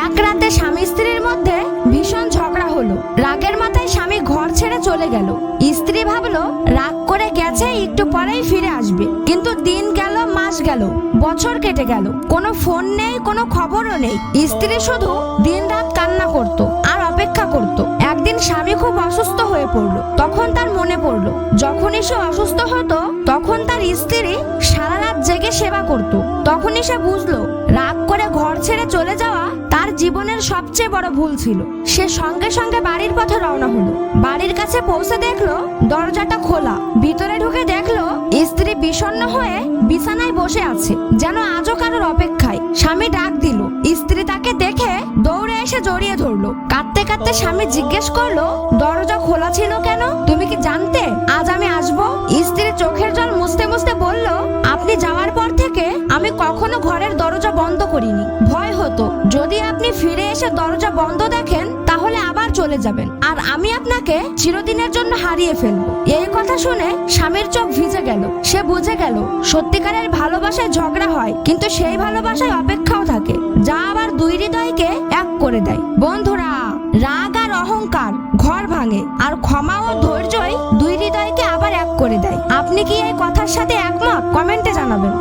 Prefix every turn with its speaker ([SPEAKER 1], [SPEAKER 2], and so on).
[SPEAKER 1] এক রাতে স্বামী স্ত্রীর মধ্যে ভীষণ ঝগড়া হলো। রাগের মাথায় স্বামী ঘর ছেড়ে চলে গেল। স্ত্রী ভাবলো রাগ করে গেছে, একটু পরেই ফিরে আসবে। কিন্তু দিন গেল, মাস গেল, বছর কেটে গেল, কোনো ফোন নেই, কোনো খবরও নেই। স্ত্রী শুধু দিনরাত কান্না করত আর অপেক্ষা করত। একদিন স্বামী খুব অসুস্থ হয়ে পড়লো। তখন তার মনে পড়লো যখনই সে অসুস্থ হতো তখন তার স্ত্রী সারা রাত জেগে সেবা করত। তখনই সে বুঝলো রাগ করে ঘর ছেড়ে চলে যাওয়া তার জীবনের সবচেয়ে বড় ভুল ছিল। সে সঙ্গে সঙ্গে বাড়ির পথে রওনা হলো। বাড়ির কাছে পৌঁছে দেখলো দরজাটা খোলা। ভিতরে ঢুকে দেখলো স্ত্রী বিষণ্ণ হয়ে বিছানায় বসে আছে, যেন আজও কারোর অপেক্ষায়। স্বামী ডাক দিল। স্ত্রী তাকে দেখে দৌড়ে এসে জড়িয়ে ধরলো। কাঁদতে কাঁদতে স্বামী জিজ্ঞেস করলো, দরজা খোলা ছিল কেন? তুমি কি জানতে আজ আমি আসবো? স্ত্রী চোখের জল মুছতে মুছতে বলল, আপনি যাওয়ার পর থেকে আমি কখনো ঘরের দরজা বন্ধ করিনি। ভয় হতো যদি আপনি ফিরে এসে দরজা বন্ধ দেখেন তাহলে আবার চলে যাবেন, আর আমি আপনাকে চিরদিনের জন্য হারিয়ে ফেলবো। এই কথা শুনে স্বামীর চোখ ভিজে গেল। সে বুঝে গেল সত্যিকারের ভালোবাসায় ঝগড়া হয়, কিন্তু সেই ভালোবাসায় অপেক্ষাও থাকে, যা আবার দুই হৃদয়কে এক করে দেয়। বন্ধুরা, রাগ আর অহংকার ঘর ভাঙে, আর ক্ষমা ও ধৈর্যই দুই হৃদয়কে আবার এক করে দেয়। আপনি কি এই কথার সাথে একমত? কমেন্টে জানাবেন।